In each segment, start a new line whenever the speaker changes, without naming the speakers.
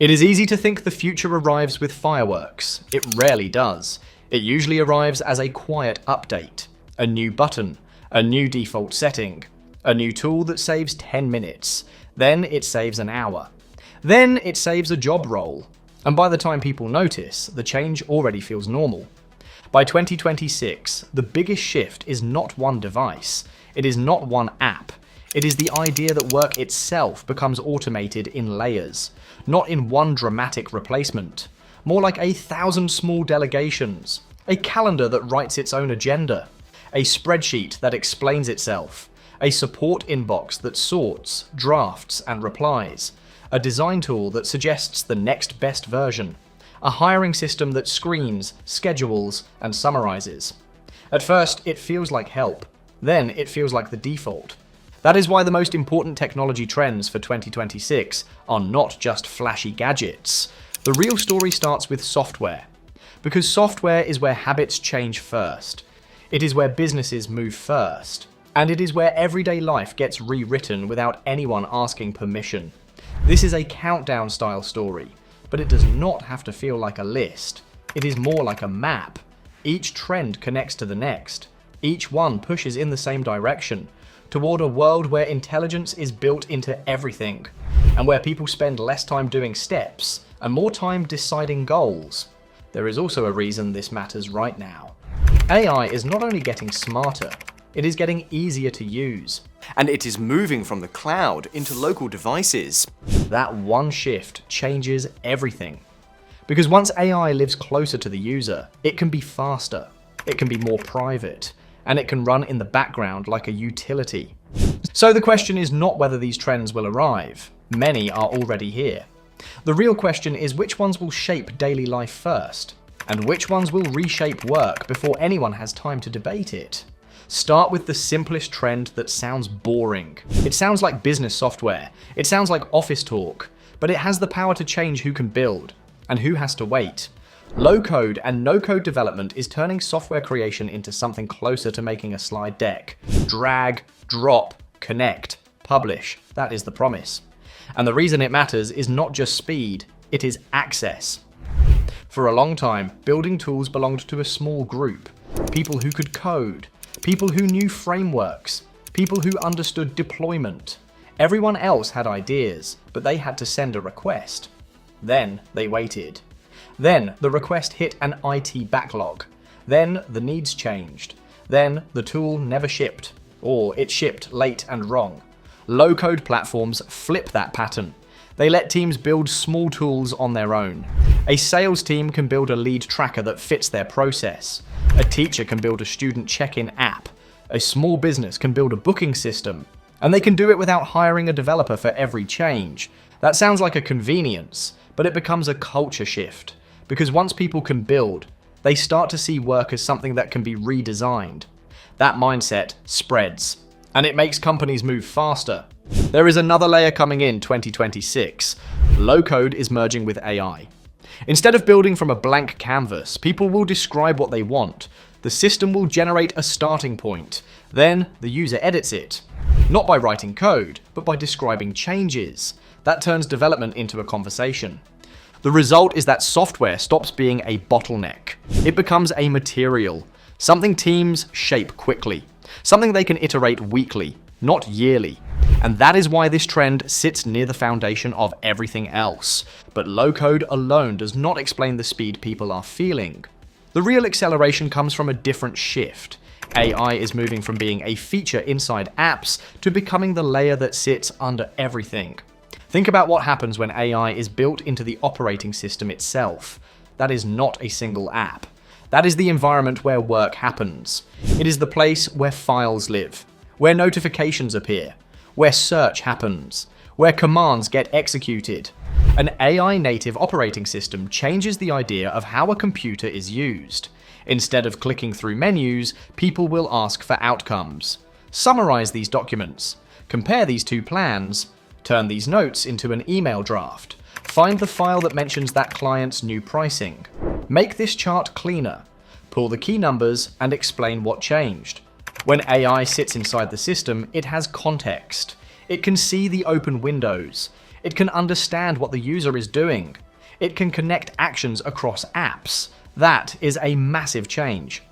It is easy to think the future arrives with fireworks. It rarely does. It usually arrives as a quiet update, a new button, a new default setting, a new tool that saves 10 minutes, then it saves an hour, then it saves a job role, and by the time people notice, the change already feels normal. By 2026, the biggest shift is not one device, it is not one app, it is the idea that work itself becomes automated in layers, not in one dramatic replacement, more like 1,000 small delegations, a calendar that writes its own agenda, a spreadsheet that explains itself, a support inbox that sorts, drafts, and replies, a design tool that suggests the next best version, a hiring system that screens, schedules, and summarizes. At first, it feels like help. Then it feels like the default. That is why the most important technology trends for 2026 are not just flashy gadgets. The real story starts with software. Because software is where habits change first. It is where businesses move first. And it is where everyday life gets rewritten without anyone asking permission. This is a countdown style story, but it does not have to feel like a list. It is more like a map. Each trend connects to the next. Each one pushes in the same direction, toward a world where intelligence is built into everything, and where people spend less time doing steps and more time deciding goals. There is also a reason this matters right now. AI is not only getting smarter, it is getting easier to use.
And it is moving from the cloud into local devices.
That one shift changes everything. Because once AI lives closer to the user, it can be faster, it can be more private, and it can run in the background like a utility. So the question is not whether these trends will arrive. Many are already here. The real question is which ones will shape daily life first, and which ones will reshape work before anyone has time to debate it. Start with the simplest trend that sounds boring. It sounds like business software. It sounds like office talk, but it has the power to change who can build and who has to wait. Low-code and no-code development is turning software creation into something closer to making a slide deck. Drag, drop, connect, publish. That is the promise. And the reason it matters is not just speed, it is access. For a long time, building tools belonged to a small group. People who could code, people who knew frameworks, people who understood deployment. Everyone else had ideas, but they had to send a request. Then they waited. Then the request hit an IT backlog. Then the needs changed. Then the tool never shipped, or it shipped late and wrong. Low-code platforms flip that pattern. They let teams build small tools on their own. A sales team can build a lead tracker that fits their process. A teacher can build a student check-in app. A small business can build a booking system. And they can do it without hiring a developer for every change. That sounds like a convenience, but it becomes a culture shift. Because once people can build, they start to see work as something that can be redesigned. That mindset spreads, and it makes companies move faster. There is another layer coming in 2026. Low-code is merging with AI. Instead of building from a blank canvas, people will describe what they want. The system will generate a starting point. Then the user edits it. Not by writing code, but by describing changes. That turns development into a conversation. The result is that software stops being a bottleneck. It becomes a material, something teams shape quickly, something they can iterate weekly, not yearly. And that is why this trend sits near the foundation of everything else. But low-code alone does not explain the speed people are feeling. The real acceleration comes from a different shift. AI is moving from being a feature inside apps to becoming the layer that sits under everything. Think about what happens when AI is built into the operating system itself. That is not a single app. That is the environment where work happens. It is the place where files live, where notifications appear, where search happens, where commands get executed. An AI-native operating system changes the idea of how a computer is used. Instead of clicking through menus, people will ask for outcomes. Summarize these documents. Compare these two plans. Turn these notes into an email draft. Find the file that mentions that client's new pricing. Make this chart cleaner. Pull the key numbers and explain what changed. When AI sits inside the system, it has context. It can see the open windows. It can understand what the user is doing. It can connect actions across apps. That is a massive change.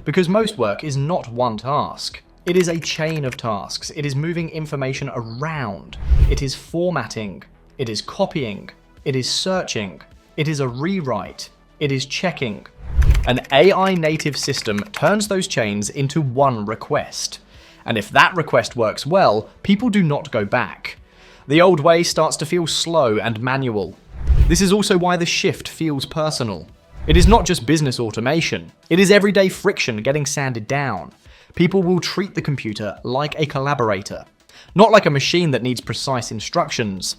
Because most work is not one task. It is a chain of tasks. It is moving information around. It is formatting. It is copying. It is searching. It is a rewrite. It is checking. An AI native system turns those chains into one request. And if that request works well, people do not go back. The old way starts to feel slow and manual. This is also why the shift feels personal. It is not just business automation. It is everyday friction getting sanded down. People will treat the computer like a collaborator, not like a machine that needs precise instructions.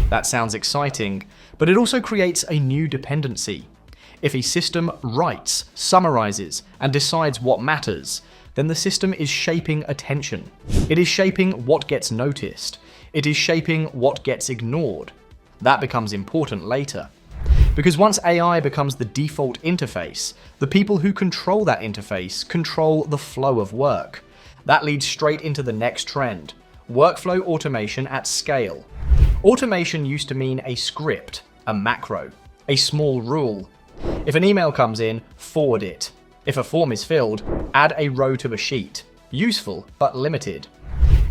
That sounds exciting, but it also creates a new dependency. If a system writes, summarizes, and decides what matters, then the system is shaping attention. It is shaping what gets noticed. It is shaping what gets ignored. That becomes important later. Because once AI becomes the default interface, the people who control that interface control the flow of work. That leads straight into the next trend: workflow automation at scale. Automation used to mean a script, a macro, a small rule. If an email comes in, forward it. If a form is filled, add a row to a sheet. Useful, but limited.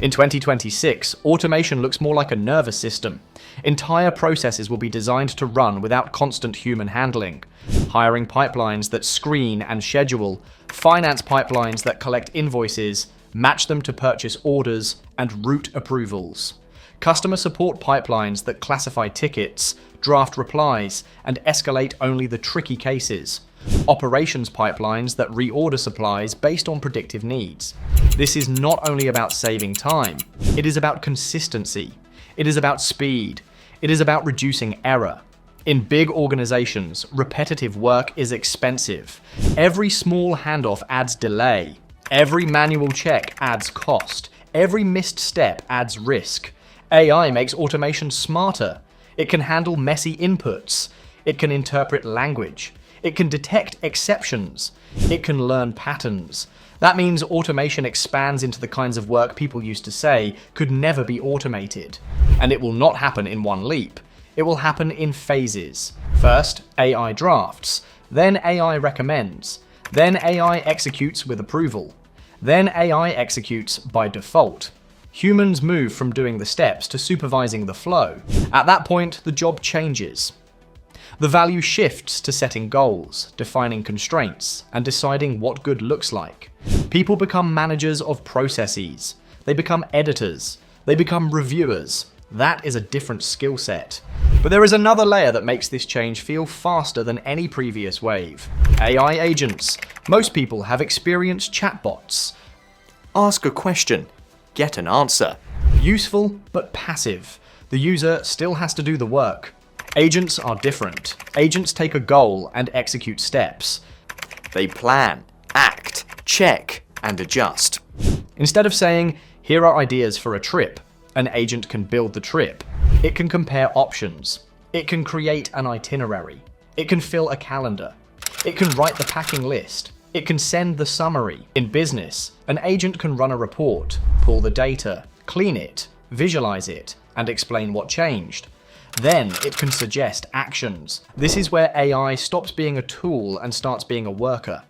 In 2026, automation looks more like a nervous system. Entire processes will be designed to run without constant human handling. Hiring pipelines that screen and schedule, finance pipelines that collect invoices, match them to purchase orders, and route approvals. Customer support pipelines that classify tickets, draft replies, and escalate only the tricky cases. Operations pipelines that reorder supplies based on predictive needs. This is not only about saving time, it is about consistency. It is about speed. It is about reducing error. In big organizations, repetitive work is expensive. Every small handoff adds delay. Every manual check adds cost. Every missed step adds risk. AI makes automation smarter. It can handle messy inputs. It can interpret language. It can detect exceptions. It can learn patterns. That means automation expands into the kinds of work people used to say could never be automated. And it will not happen in one leap. It will happen in phases. First, AI drafts. Then AI recommends. Then AI executes with approval. Then AI executes by default. Humans move from doing the steps to supervising the flow. At that point, the job changes. The value shifts to setting goals, defining constraints, and deciding what good looks like. People become managers of processes. They become editors. They become reviewers. That is a different skill set. But there is another layer that makes this change feel faster than any previous wave. AI agents. Most people have experienced chatbots.
Ask a question, get an answer.
Useful, but passive. The user still has to do the work. Agents are different. Agents take a goal and execute steps.
They plan, act, check, and adjust.
Instead of saying, here are ideas for a trip, an agent can build the trip. It can compare options. It can create an itinerary. It can fill a calendar. It can write the packing list. It can send the summary. In business, an agent can run a report, pull the data, clean it, visualize it, and explain what changed. Then it can suggest actions. This is where AI stops being a tool and starts being a worker.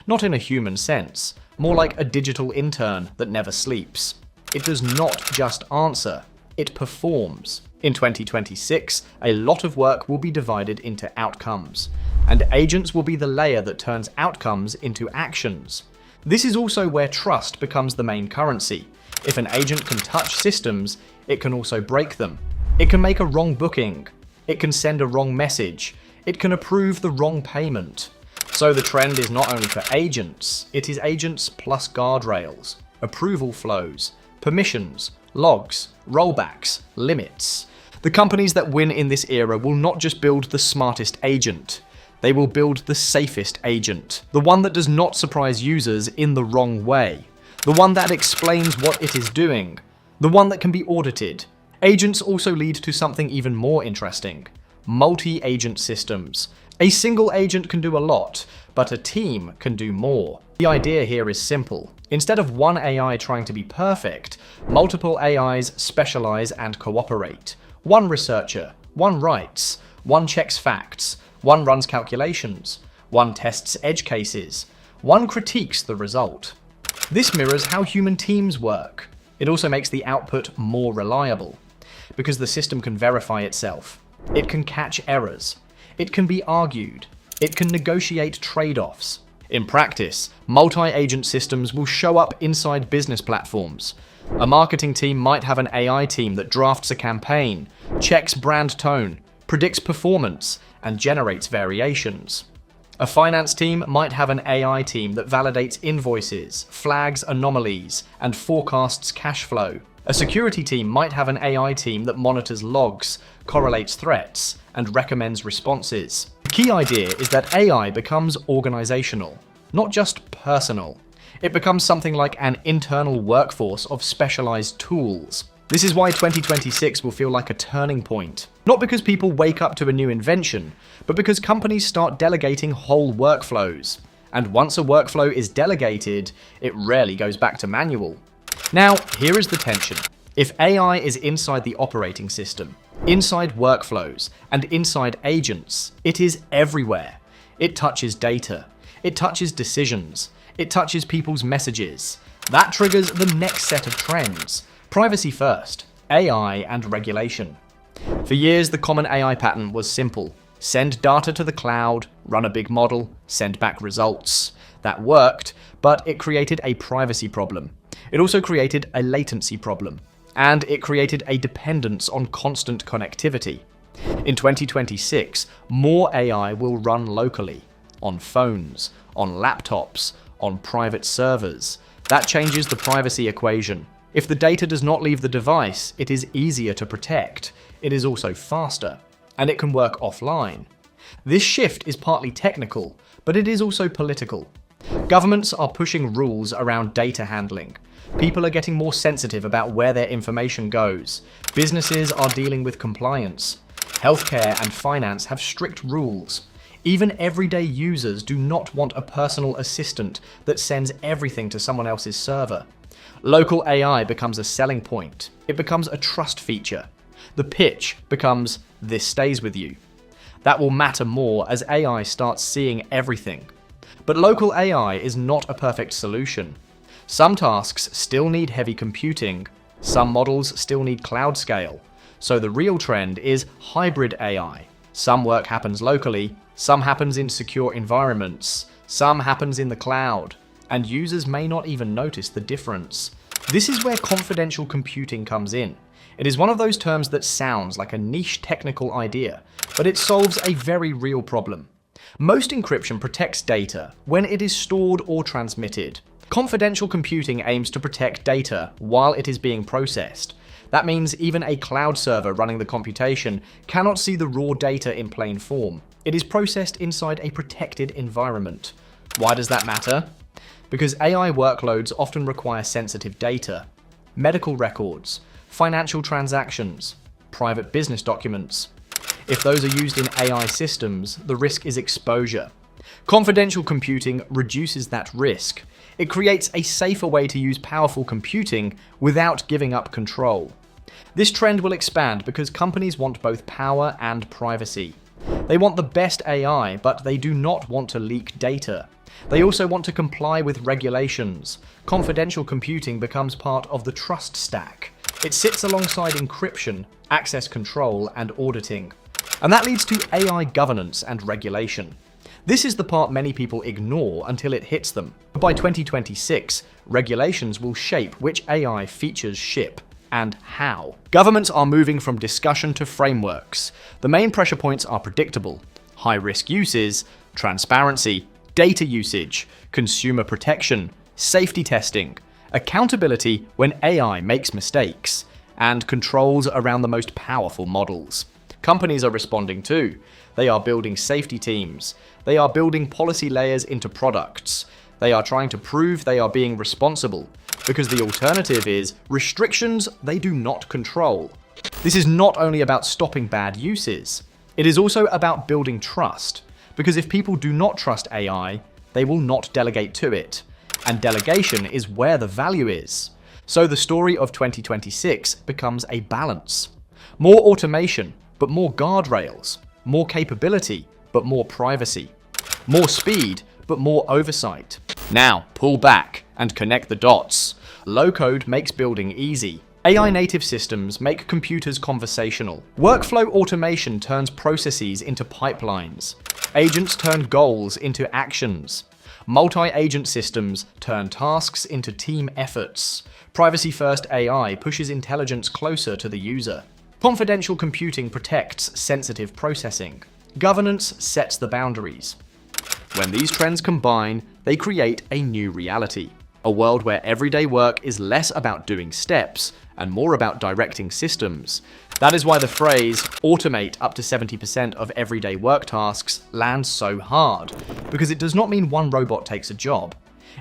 Not in a human sense, more like a digital intern that never sleeps. It does not just answer, it performs. In 2026, a lot of work will be divided into outcomes, and agents will be the layer that turns outcomes into actions. This is also where trust becomes the main currency. If an agent can touch systems, it can also break them. It can make a wrong booking. It can send a wrong message. It can approve the wrong payment. So the trend is not only for agents, it is agents plus guardrails, approval flows, permissions, logs, rollbacks, limits. The companies that win in this era will not just build the smartest agent, they will build the safest agent, the one that does not surprise users in the wrong way, the one that explains what it is doing, the one that can be audited. Agents also lead to something even more interesting: multi-agent systems. A single agent can do a lot, but a team can do more. The idea here is simple. Instead of one AI trying to be perfect, multiple AIs specialize and cooperate. One researcher, one writes, one checks facts, one runs calculations, one tests edge cases, one critiques the result. This mirrors how human teams work. It also makes the output more reliable, because the system can verify itself. It can catch errors. It can be argued. It can negotiate trade-offs. In practice, multi-agent systems will show up inside business platforms. A marketing team might have an AI team that drafts a campaign, checks brand tone, predicts performance, and generates variations. A finance team might have an AI team that validates invoices, flags anomalies, and forecasts cash flow. A security team might have an AI team that monitors logs, correlates threats, and recommends responses. The key idea is that AI becomes organizational, not just personal. It becomes something like an internal workforce of specialized tools. This is why 2026 will feel like a turning point. Not because people wake up to a new invention, but because companies start delegating whole workflows. And once a workflow is delegated, it rarely goes back to manual. Now, here is the tension. If AI is inside the operating system, inside workflows, and inside agents, it is everywhere. It touches data. It touches decisions. It touches people's messages. That triggers the next set of trends. Privacy first, AI and regulation. For years, the common AI pattern was simple. Send data to the cloud, run a big model, send back results. That worked, but it created a privacy problem. It also created a latency problem. And it created a dependence on constant connectivity. In 2026, more AI will run locally, on phones, on laptops, on private servers. That changes the privacy equation. If the data does not leave the device, it is easier to protect. It is also faster, and it can work offline. This shift is partly technical, but it is also political. Governments are pushing rules around data handling. People are getting more sensitive about where their information goes. Businesses are dealing with compliance. Healthcare and finance have strict rules. Even everyday users do not want a personal assistant that sends everything to someone else's server. Local AI becomes a selling point. It becomes a trust feature. The pitch becomes, "This stays with you." That will matter more as AI starts seeing everything. But local AI is not a perfect solution. Some tasks still need heavy computing. Some models still need cloud scale. So the real trend is hybrid AI. Some work happens locally, some happens in secure environments, some happens in the cloud, and users may not even notice the difference. This is where confidential computing comes in. It is one of those terms that sounds like a niche technical idea, but it solves a very real problem. Most encryption protects data when it is stored or transmitted. Confidential computing aims to protect data while it is being processed. That means even a cloud server running the computation cannot see the raw data in plain form. It is processed inside a protected environment. Why does that matter? Because AI workloads often require sensitive data. Medical records, financial transactions, private business documents. If those are used in AI systems, the risk is exposure. Confidential computing reduces that risk. It creates a safer way to use powerful computing without giving up control. This trend will expand because companies want both power and privacy. They want the best AI, but they do not want to leak data. They also want to comply with regulations. Confidential computing becomes part of the trust stack. It sits alongside encryption, access control, and auditing. And that leads to AI governance and regulation. This is the part many people ignore until it hits them. By 2026, regulations will shape which AI features ship and how. Governments are moving from discussion to frameworks. The main pressure points are predictable: high-risk uses, transparency, data usage, consumer protection, safety testing, accountability when AI makes mistakes, and controls around the most powerful models. Companies are responding too. They are building safety teams. They are building policy layers into products. They are trying to prove they are being responsible, because the alternative is restrictions they do not control. This is not only about stopping bad uses, it is also about building trust, because if people do not trust AI, they will not delegate to it, and delegation is where the value is. So the story of 2026 becomes a balance. More automation, but more guardrails. More capability, but more privacy. More speed, but more oversight. Now, pull back and connect the dots. Low code makes building easy. AI native systems make computers conversational. Workflow automation turns processes into pipelines. Agents turn goals into actions. Multi-agent systems turn tasks into team efforts. Privacy-first AI pushes intelligence closer to the user. Confidential computing protects sensitive processing. Governance sets the boundaries. When these trends combine, they create a new reality. A world where everyday work is less about doing steps and more about directing systems. That is why the phrase, automate up to 70% of everyday work tasks, lands so hard, because it does not mean one robot takes a job.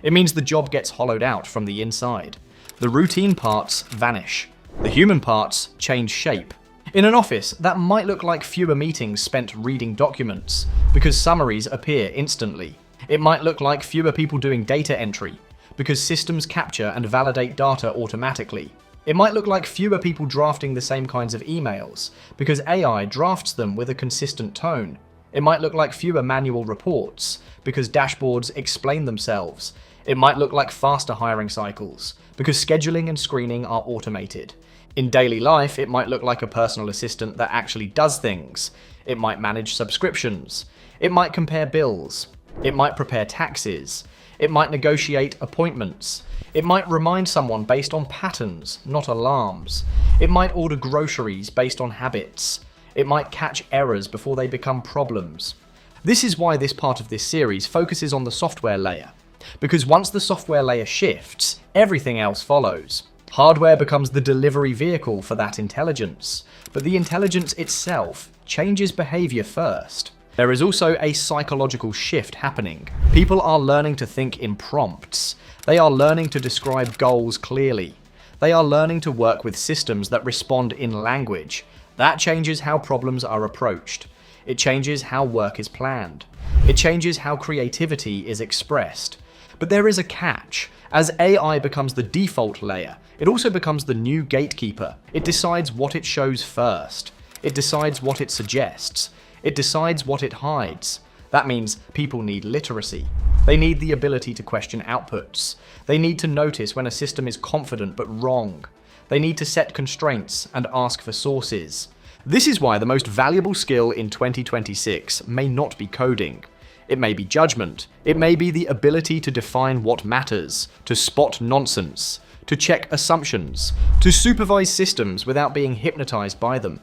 It means the job gets hollowed out from the inside. The routine parts vanish. The human parts change shape. In an office, that might look like fewer meetings spent reading documents, because summaries appear instantly. It might look like fewer people doing data entry, because systems capture and validate data automatically. It might look like fewer people drafting the same kinds of emails, because AI drafts them with a consistent tone. It might look like fewer manual reports, because dashboards explain themselves. It might look like faster hiring cycles, because scheduling and screening are automated. In daily life, it might look like a personal assistant that actually does things. It might manage subscriptions. It might compare bills. It might prepare taxes. It might negotiate appointments. It might remind someone based on patterns, not alarms. It might order groceries based on habits. It might catch errors before they become problems. This is why this part of this series focuses on the software layer. Because once the software layer shifts, everything else follows. Hardware becomes the delivery vehicle for that intelligence, but the intelligence itself changes behavior first. There is also a psychological shift happening. People are learning to think in prompts. They are learning to describe goals clearly. They are learning to work with systems that respond in language. That changes how problems are approached. It changes how work is planned. It changes how creativity is expressed. But there is a catch. As AI becomes the default layer, it also becomes the new gatekeeper. It decides what it shows first. It decides what it suggests. It decides what it hides. That means people need literacy. They need the ability to question outputs. They need to notice when a system is confident but wrong. They need to set constraints and ask for sources. This is why the most valuable skill in 2026 may not be coding. It may be judgment. It may be the ability to define what matters, to spot nonsense, to check assumptions, to supervise systems without being hypnotized by them.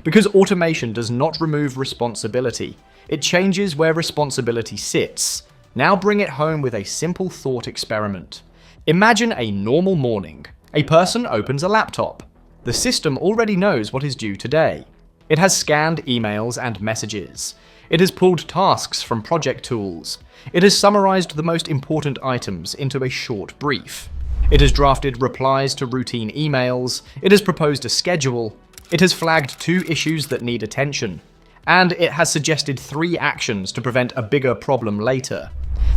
Because automation does not remove responsibility. It changes where responsibility sits. Now bring it home with a simple thought experiment. Imagine a normal morning. A person opens a laptop. The system already knows what is due today. It has scanned emails and messages. It has pulled tasks from project tools. It has summarized the most important items into a short brief. It has drafted replies to routine emails. It has proposed a schedule. It has flagged 2 issues that need attention. And it has suggested 3 actions to prevent a bigger problem later.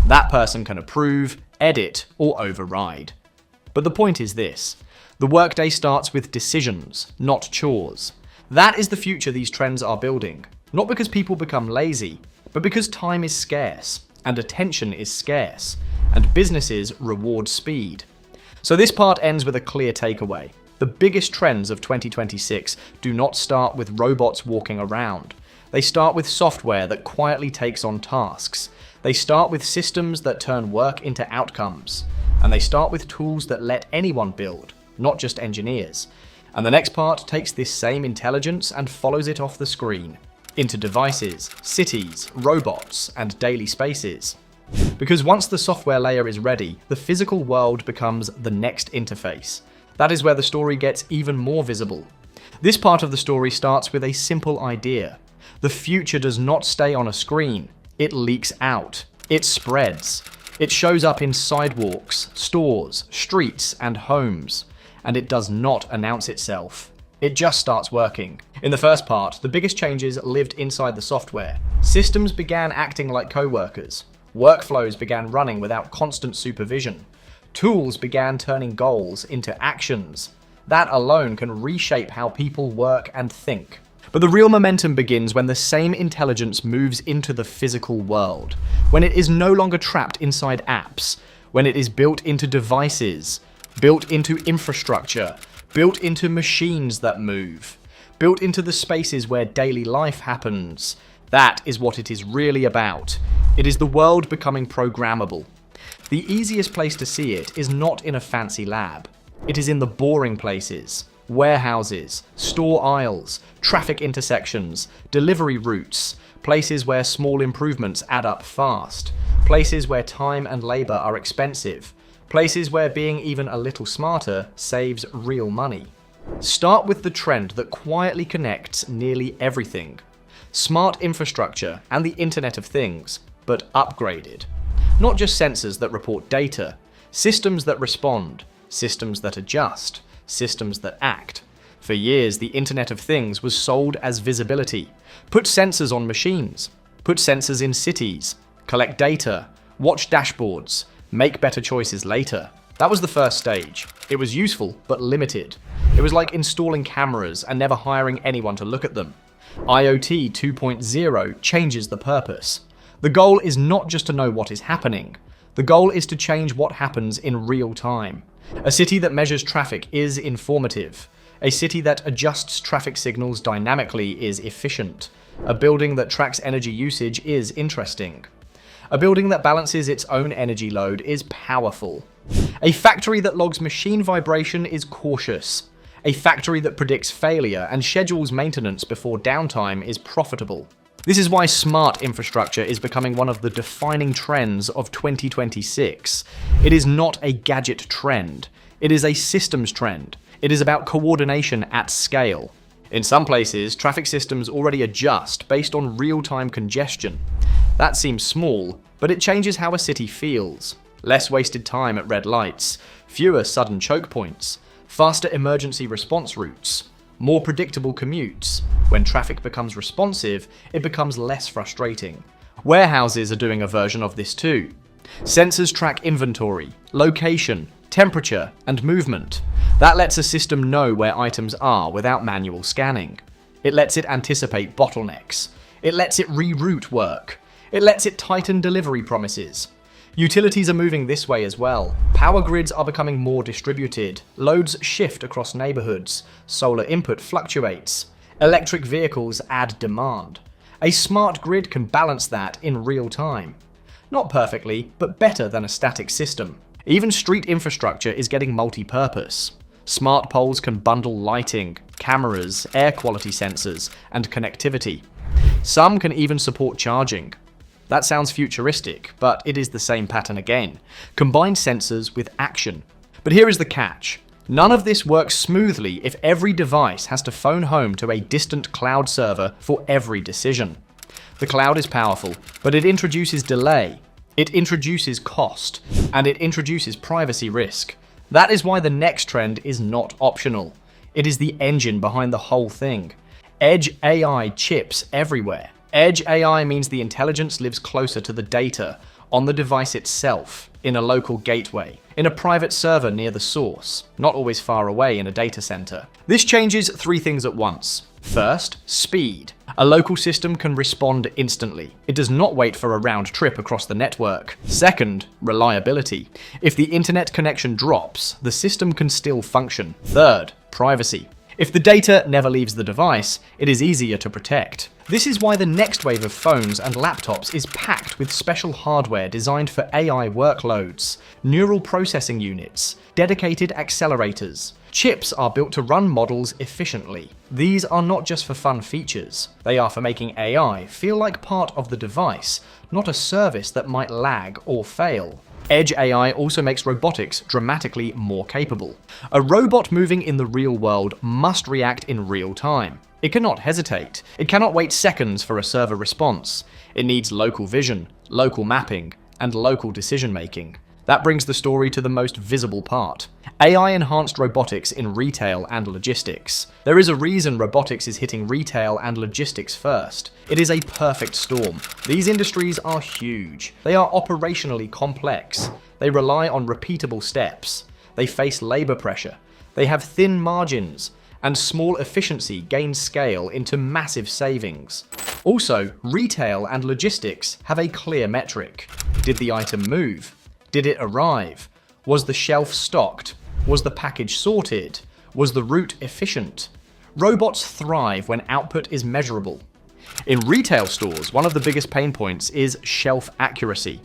That person can approve, edit, or override. But the point is this: the workday starts with decisions, not chores. That is the future these trends are building. Not because people become lazy, but because time is scarce, and attention is scarce, and businesses reward speed. So this part ends with a clear takeaway. The biggest trends of 2026 do not start with robots walking around. They start with software that quietly takes on tasks. They start with systems that turn work into outcomes. And they start with tools that let anyone build, not just engineers. And the next part takes this same intelligence and follows it off the screen, into devices, cities, robots, and daily spaces. Because once the software layer is ready, the physical world becomes the next interface. That is where the story gets even more visible. This part of the story starts with a simple idea. The future does not stay on a screen. It leaks out. It spreads. It shows up in sidewalks, stores, streets, and homes. And it does not announce itself. It just starts working. In the first part, the biggest changes lived inside the software. Systems began acting like co-workers. Workflows began running without constant supervision. Tools began turning goals into actions. That alone can reshape how people work and think. But the real momentum begins when the same intelligence moves into the physical world, when it is no longer trapped inside apps, when it is built into devices, built into infrastructure, built into machines that move, built into the spaces where daily life happens. That is what it is really about. It is the world becoming programmable. The easiest place to see it is not in a fancy lab. It is in the boring places. Warehouses, store aisles, traffic intersections, delivery routes, places where small improvements add up fast, places where time and labor are expensive, places where being even a little smarter saves real money. Start with the trend that quietly connects nearly everything. Smart infrastructure and the Internet of Things, but upgraded. Not just sensors that report data, systems that respond, systems that adjust, systems that act. For years, the Internet of Things was sold as visibility. Put sensors on machines, put sensors in cities, collect data, watch dashboards, make better choices later. That was the first stage. It was useful, but limited. It was like installing cameras and never hiring anyone to look at them. IoT 2.0 changes the purpose. The goal is not just to know what is happening. The goal is to change what happens in real time. A city that measures traffic is informative. A city that adjusts traffic signals dynamically is efficient. A building that tracks energy usage is interesting. A building that balances its own energy load is powerful. A factory that logs machine vibration is cautious. A factory that predicts failure and schedules maintenance before downtime is profitable. This is why smart infrastructure is becoming one of the defining trends of 2026. It is not a gadget trend. It is a systems trend. It is about coordination at scale. In some places, traffic systems already adjust based on real-time congestion. That seems small, but it changes how a city feels. Less wasted time at red lights, fewer sudden choke points, faster emergency response routes, more predictable commutes. When traffic becomes responsive, it becomes less frustrating. Warehouses are doing a version of this too. Sensors track inventory, location, temperature, and movement. That lets a system know where items are without manual scanning. It lets it anticipate bottlenecks. It lets it reroute work. It lets it tighten delivery promises. Utilities are moving this way as well. Power grids are becoming more distributed. Loads shift across neighborhoods. Solar input fluctuates. Electric vehicles add demand. A smart grid can balance that in real time. Not perfectly, but better than a static system. Even street infrastructure is getting multi-purpose. Smart poles can bundle lighting, cameras, air quality sensors, and connectivity. Some can even support charging. That sounds futuristic, but it is the same pattern again. Combine sensors with action. But here is the catch. None of this works smoothly if every device has to phone home to a distant cloud server for every decision. The cloud is powerful, but it introduces delay, it introduces cost, and it introduces privacy risk. That is why the next trend is not optional. It is the engine behind the whole thing. Edge AI chips everywhere. Edge AI means the intelligence lives closer to the data, on the device itself, in a local gateway, in a private server near the source, not always far away in a data center. This changes three things at once. First, speed. A local system can respond instantly. It does not wait for a round trip across the network. Second, reliability. If the internet connection drops, the system can still function. Third, privacy. If the data never leaves the device, it is easier to protect. This is why the next wave of phones and laptops is packed with special hardware designed for AI workloads, neural processing units, dedicated accelerators. Chips are built to run models efficiently. These are not just for fun features. They are for making AI feel like part of the device, not a service that might lag or fail. Edge AI also makes robotics dramatically more capable. A robot moving in the real world must react in real time. It cannot hesitate. It cannot wait seconds for a server response. It needs local vision, local mapping, and local decision making. That brings the story to the most visible part. AI-enhanced robotics in retail and logistics. There is a reason robotics is hitting retail and logistics first. It is a perfect storm. These industries are huge. They are operationally complex. They rely on repeatable steps. They face labor pressure. They have thin margins, and small efficiency gains scale into massive savings. Also, retail and logistics have a clear metric. Did the item move? Did it arrive? Was the shelf stocked? Was the package sorted? Was the route efficient? Robots thrive when output is measurable. In retail stores, one of the biggest pain points is shelf accuracy.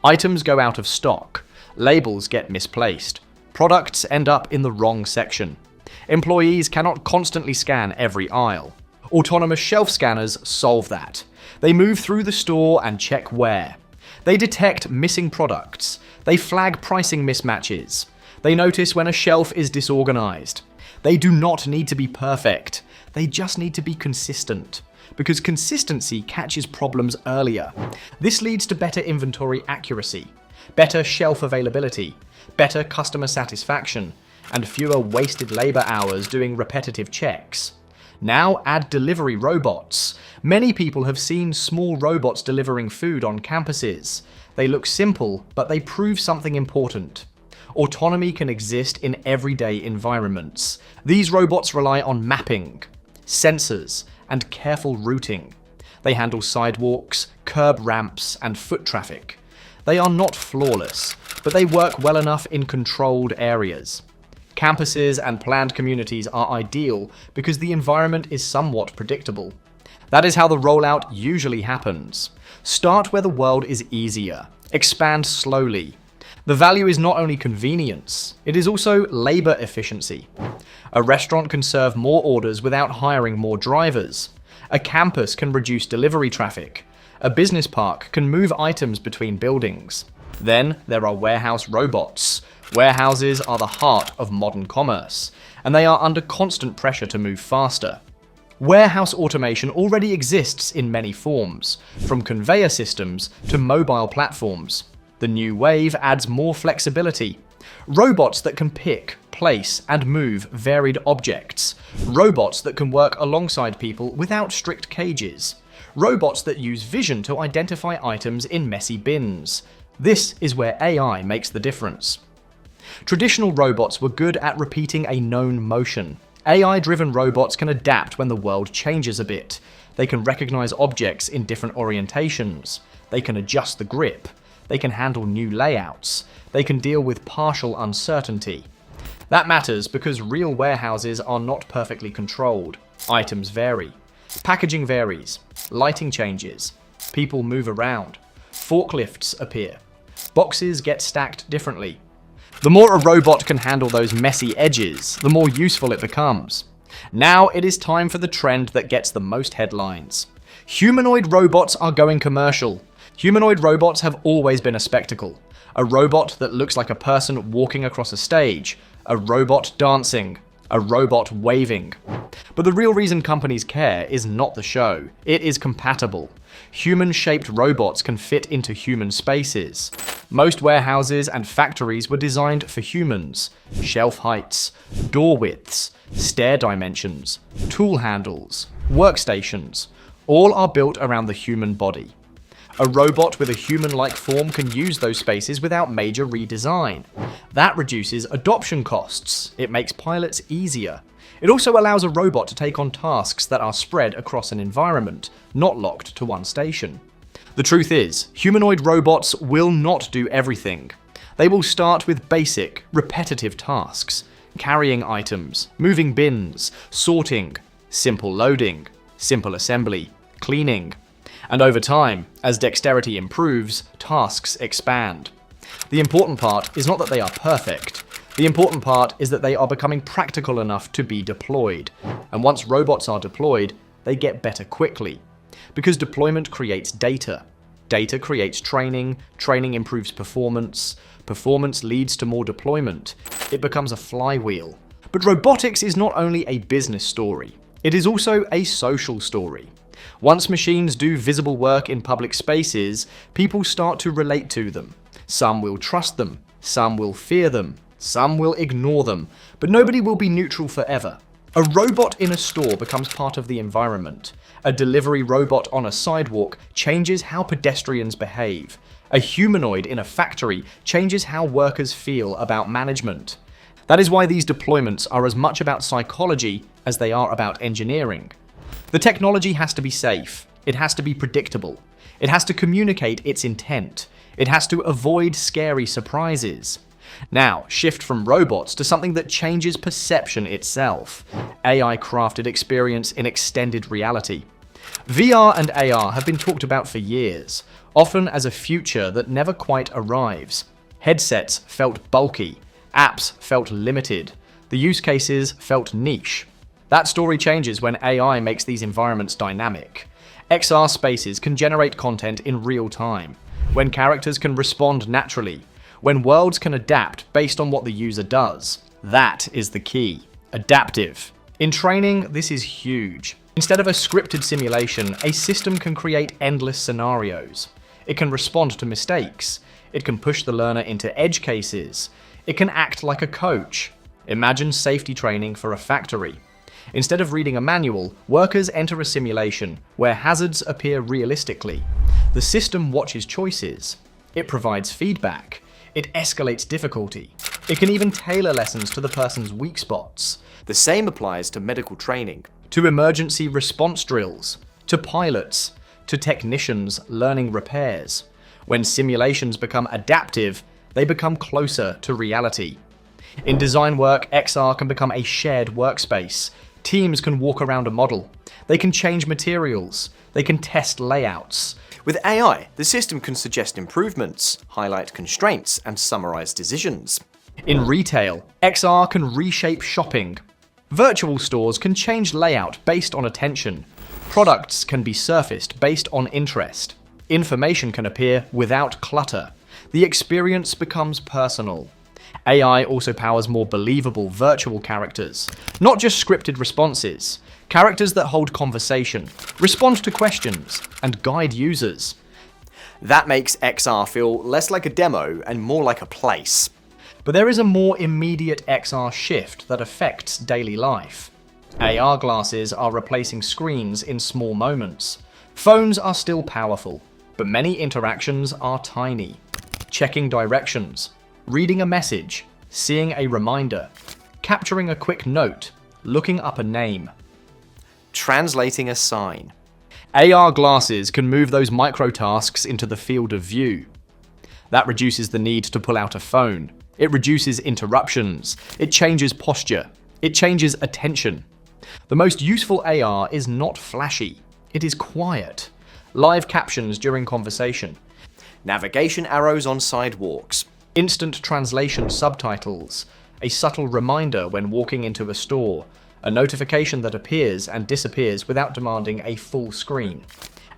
Items go out of stock, labels get misplaced, products end up in the wrong section. Employees cannot constantly scan every aisle. Autonomous shelf scanners solve that. They move through the store and check where. They detect missing products. They flag pricing mismatches. They notice when a shelf is disorganized. They do not need to be perfect. They just need to be consistent. Because consistency catches problems earlier. This leads to better inventory accuracy, better shelf availability, better customer satisfaction, and fewer wasted labor hours doing repetitive checks. Now add delivery robots. Many people have seen small robots delivering food on campuses. They look simple, but they prove something important. Autonomy can exist in everyday environments. These robots rely on mapping, sensors, and careful routing. They handle sidewalks, curb ramps, and foot traffic. They are not flawless, but they work well enough in controlled areas. Campuses and planned communities are ideal because the environment is somewhat predictable. That is how the rollout usually happens. Start where the world is easier. Expand slowly. The value is not only convenience, it is also labor efficiency. A restaurant can serve more orders without hiring more drivers. A campus can reduce delivery traffic. A business park can move items between buildings. Then there are warehouse robots. Warehouses are the heart of modern commerce, and they are under constant pressure to move faster. Warehouse automation already exists in many forms, from conveyor systems to mobile platforms. The new wave adds more flexibility. Robots that can pick, place, and move varied objects. Robots that can work alongside people without strict cages. Robots that use vision to identify items in messy bins. This is where AI makes the difference. Traditional robots were good at repeating a known motion. AI-driven robots can adapt when the world changes a bit. They can recognize objects in different orientations. They can adjust the grip. They can handle new layouts. They can deal with partial uncertainty. That matters because real warehouses are not perfectly controlled. Items vary. Packaging varies. Lighting changes. People move around. Forklifts appear. Boxes get stacked differently. The more a robot can handle those messy edges, the more useful it becomes. Now it is time for the trend that gets the most headlines. Humanoid robots are going commercial. Humanoid robots have always been a spectacle. A robot that looks like a person walking across a stage. A robot dancing. A robot waving. But the real reason companies care is not the show. It is compatible. Human-shaped robots can fit into human spaces. Most warehouses and factories were designed for humans. Shelf heights, door widths, stair dimensions, tool handles, workstations, all are built around the human body. A robot with a human-like form can use those spaces without major redesign. That reduces adoption costs. It makes pilots easier. It also allows a robot to take on tasks that are spread across an environment, not locked to one station. The truth is, humanoid robots will not do everything. They will start with basic, repetitive tasks. Carrying items, moving bins, sorting, simple loading, simple assembly, cleaning. And over time, as dexterity improves, tasks expand. The important part is not that they are perfect. The important part is that they are becoming practical enough to be deployed. And once robots are deployed, they get better quickly. Because deployment creates data. Data creates training, training improves performance, performance leads to more deployment. It becomes a flywheel. But robotics is not only a business story, it is also a social story. Once machines do visible work in public spaces, people start to relate to them. Some will trust them, some will fear them, some will ignore them, but nobody will be neutral forever. A robot in a store becomes part of the environment. A delivery robot on a sidewalk changes how pedestrians behave. A humanoid in a factory changes how workers feel about management. That is why these deployments are as much about psychology as they are about engineering. The technology has to be safe, it has to be predictable, it has to communicate its intent, it has to avoid scary surprises. Now, shift from robots to something that changes perception itself. AI-crafted experience in extended reality. VR and AR have been talked about for years, often as a future that never quite arrives. Headsets felt bulky, apps felt limited, the use cases felt niche. That story changes when AI makes these environments dynamic. XR spaces can generate content in real time, when characters can respond naturally, when worlds can adapt based on what the user does. That is the key. Adaptive. In training, this is huge. Instead of a scripted simulation, a system can create endless scenarios. It can respond to mistakes. It can push the learner into edge cases. It can act like a coach. Imagine safety training for a factory. Instead of reading a manual, workers enter a simulation where hazards appear realistically. The system watches choices. It provides feedback. It escalates difficulty. It can even tailor lessons to the person's weak spots.
The same applies to medical training.
To emergency response drills, to pilots, to technicians learning repairs. When simulations become adaptive, they become closer to reality. In design work, XR can become a shared workspace. Teams can walk around a model. They can change materials. They can test layouts.
With AI, the system can suggest improvements, highlight constraints, and summarize decisions.
In retail, XR can reshape shopping. Virtual stores can change layout based on attention. Products can be surfaced based on interest. Information can appear without clutter. The experience becomes personal. AI also powers more believable virtual characters, not just scripted responses. Characters that hold conversation, respond to questions, and guide users.
That makes XR feel less like a demo and more like a place.
But there is a more immediate XR shift that affects daily life. AR glasses are replacing screens in small moments. Phones are still powerful, but many interactions are tiny. Checking directions, reading a message, seeing a reminder, capturing a quick note, looking up a name.
Translating a sign.
AR glasses can move those micro-tasks into the field of view. That reduces the need to pull out a phone. It reduces interruptions. It changes posture. It changes attention. The most useful AR is not flashy. It is quiet. Live captions during conversation.
Navigation arrows on sidewalks.
Instant translation subtitles. A subtle reminder when walking into a store. A notification that appears and disappears without demanding a full screen.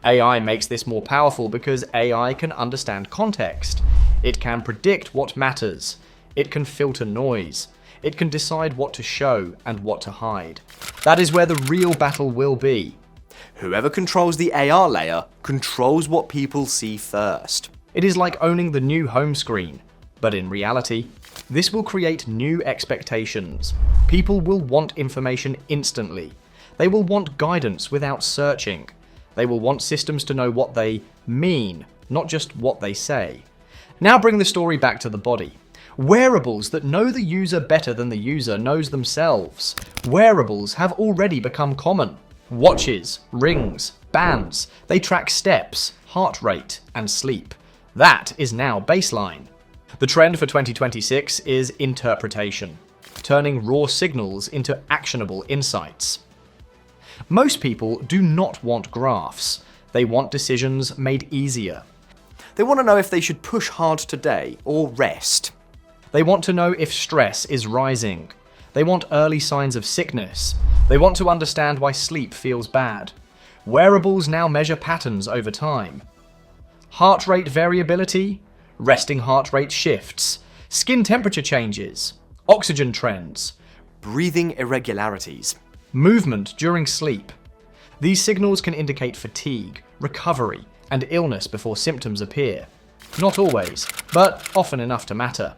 AI makes this more powerful because AI can understand context. It can predict what matters. It can filter noise. It can decide what to show and what to hide. That is where the real battle will be.
Whoever controls the AR layer controls what people see first.
It is like owning the new home screen. But in reality, this will create new expectations. People will want information instantly. They will want guidance without searching. They will want systems to know what they mean, not just what they say. Now bring the story back to the body. Wearables that know the user better than the user knows themselves. Wearables have already become common. Watches, rings, bands, they track steps, heart rate, and sleep. That is now baseline. The trend for 2026 is interpretation, turning raw signals into actionable insights. Most people do not want graphs. They want decisions made easier.
They want to know if they should push hard today or rest.
They want to know if stress is rising. They want early signs of sickness. They want to understand why sleep feels bad. Wearables now measure patterns over time. Heart rate variability, resting heart rate shifts, skin temperature changes, oxygen trends,
breathing irregularities,
movement during sleep. These signals can indicate fatigue, recovery, and illness before symptoms appear. Not always, but often enough to matter.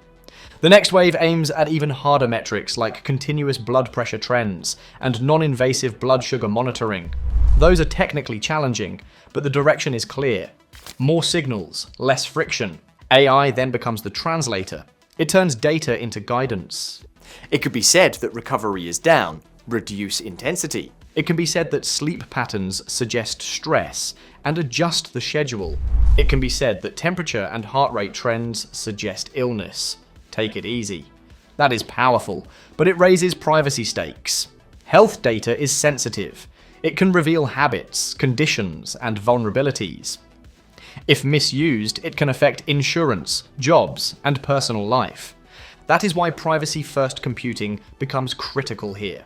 The next wave aims at even harder metrics like continuous blood pressure trends and non-invasive blood sugar monitoring. Those are technically challenging, but the direction is clear. More signals, less friction. AI then becomes the translator. It turns data into guidance.
It could be said that recovery is down, reduce intensity.
It can be said that sleep patterns suggest stress and adjust the schedule. It can be said that temperature and heart rate trends suggest illness. Take it easy. That is powerful, but it raises privacy stakes. Health data is sensitive. It can reveal habits, conditions, and vulnerabilities. If misused, it can affect insurance, jobs, and personal life. That is why privacy-first computing becomes critical here.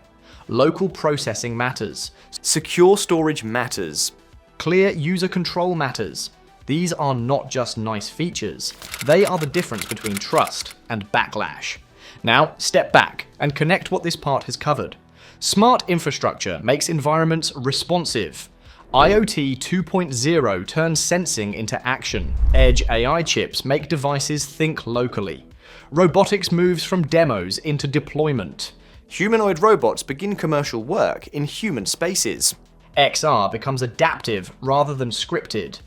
Local processing matters.
Secure storage matters.
Clear user control matters. These are not just nice features. They are the difference between trust and backlash. Now, step back and connect what this part has covered. Smart infrastructure makes environments responsive. IoT 2.0 turns sensing into action. Edge AI chips make devices think locally. Robotics moves from demos into deployment.
Humanoid robots begin commercial work in human spaces.
XR becomes adaptive rather than scripted.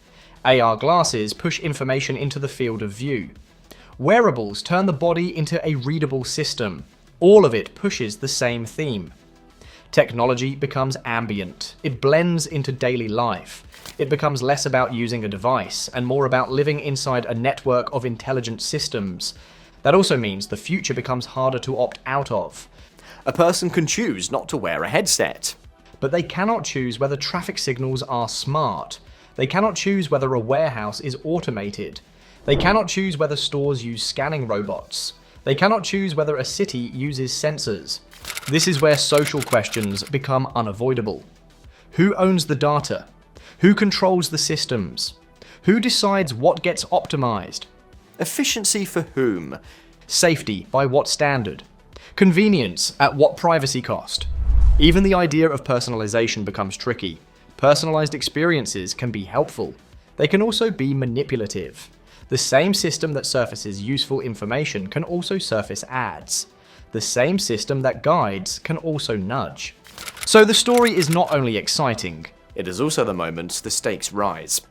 AR glasses push information into the field of view. Wearables turn the body into a readable system. All of it pushes the same theme. Technology becomes ambient. It blends into daily life. It becomes less about using a device and more about living inside a network of intelligent systems. That also means the future becomes harder to opt out of.
A person can choose not to wear a headset.
But they cannot choose whether traffic signals are smart. They cannot choose whether a warehouse is automated. They cannot choose whether stores use scanning robots. They cannot choose whether a city uses sensors. This is where social questions become unavoidable. Who owns the data? Who controls the systems? Who decides what gets optimized?
Efficiency for whom?
Safety by what standard? Convenience at what privacy cost? Even the idea of personalization becomes tricky. Personalized experiences can be helpful. They can also be manipulative. The same system that surfaces useful information can also surface ads. The same system that guides can also nudge. So the story is not only exciting,
It is also the moment the stakes rise.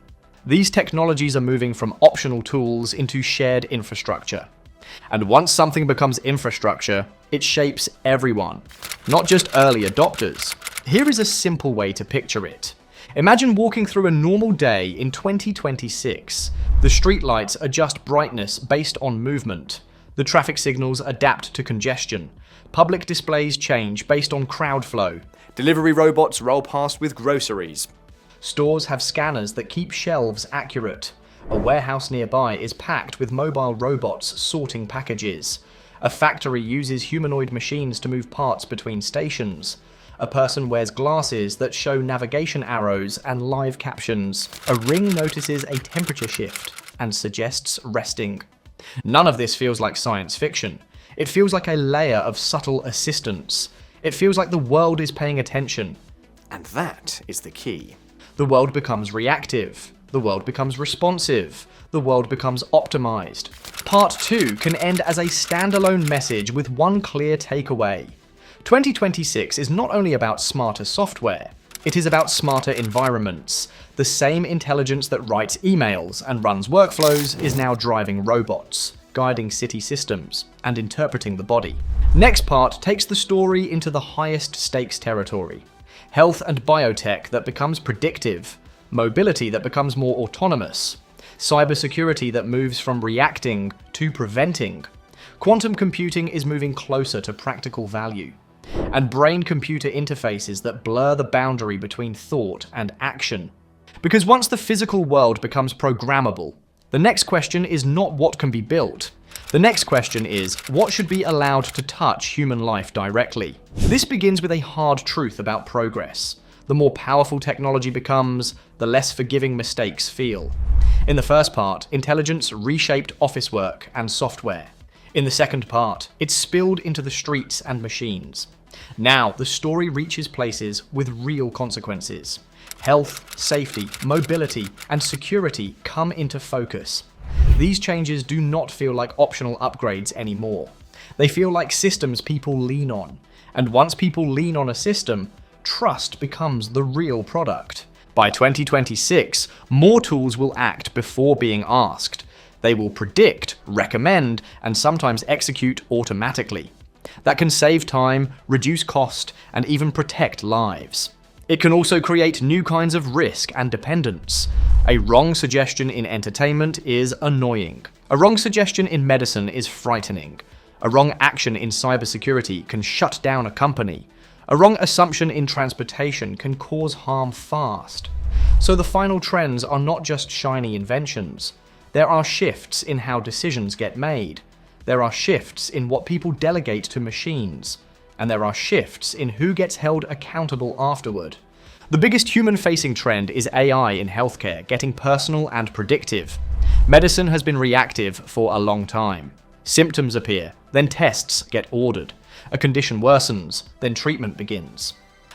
these technologies are moving from optional tools into shared infrastructure. And once something becomes infrastructure, it shapes everyone, not just early adopters. Here is a simple way to picture it. Imagine walking through a normal day in 2026. The streetlights adjust brightness based on movement. The traffic signals adapt to congestion. Public displays change based on crowd flow.
Delivery robots roll past with groceries.
Stores have scanners that keep shelves accurate. A warehouse nearby is packed with mobile robots sorting packages. A factory uses humanoid machines to move parts between stations. A person wears glasses that show navigation arrows and live captions. A ring notices a temperature shift and suggests resting. None of this feels like science fiction. It feels like a layer of subtle assistance. It feels like the world is paying attention.
And that is the key.
The world becomes reactive. The world becomes responsive. The world becomes optimized. Part 2 can end as a standalone message with one clear takeaway. 2026 is not only about smarter software, it is about smarter environments. The same intelligence that writes emails and runs workflows is now driving robots, guiding city systems, and interpreting the body. Next part takes the story into the highest stakes territory. Health and biotech that becomes predictive, mobility that becomes more autonomous, cybersecurity that moves from reacting to preventing. Quantum computing is moving closer to practical value, and brain-computer interfaces that blur the boundary between thought and action. Because once the physical world becomes programmable, the next question is not what can be built. The next question is, what should be allowed to touch human life directly? This begins with a hard truth about progress. The more powerful technology becomes, the less forgiving mistakes feel. In the first part, intelligence reshaped office work and software. In the second part, it spilled into the streets and machines. Now, the story reaches places with real consequences. Health, safety, mobility, and security come into focus. These changes do not feel like optional upgrades anymore. They feel like systems people lean on. And once people lean on a system, trust becomes the real product. By 2026, more tools will act before being asked. They will predict, recommend, and sometimes execute automatically. that can save time, reduce cost, and even protect lives. It can also create new kinds of risk and dependence. A wrong suggestion in entertainment is annoying. A wrong suggestion in medicine is frightening. A wrong action in cybersecurity can shut down a company. A wrong assumption in transportation can cause harm fast. So the final trends are not just shiny inventions. There are shifts in how decisions get made. There are shifts in what people delegate to machines. And there are shifts in who gets held accountable afterward. The biggest human-facing trend is AI in healthcare getting personal and predictive. Medicine has been reactive for a long time. Symptoms appear, then tests get ordered. A condition worsens, then treatment begins.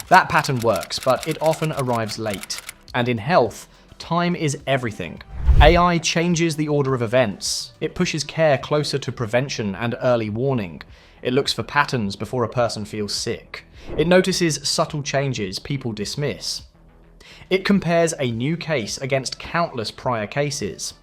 That pattern works, but it often arrives late. And in health, time is everything. AI changes the order of events. It pushes care closer to prevention and early warning. It looks for patterns before a person feels sick. It notices subtle changes people dismiss. It compares a new case against countless prior cases.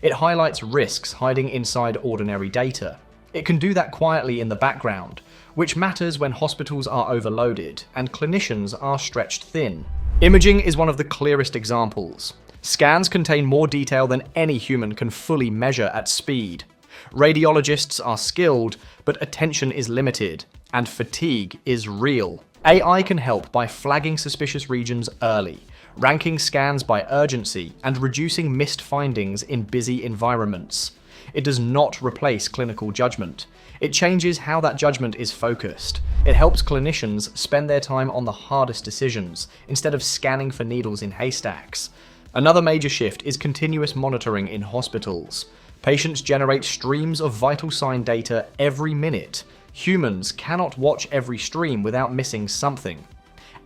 It highlights risks hiding inside ordinary data. It can do that quietly in the background, which matters when hospitals are overloaded and clinicians are stretched thin. Imaging is one of the clearest examples. Scans contain more detail than any human can fully measure at speed. Radiologists are skilled, but attention is limited, and fatigue is real. AI can help by flagging suspicious regions early, ranking scans by urgency, and reducing missed findings in busy environments. It does not replace clinical judgment. It changes how that judgment is focused. It helps clinicians spend their time on the hardest decisions, instead of scanning for needles in haystacks. Another major shift is continuous monitoring in hospitals. Patients generate streams of vital sign data every minute. Humans cannot watch every stream without missing something.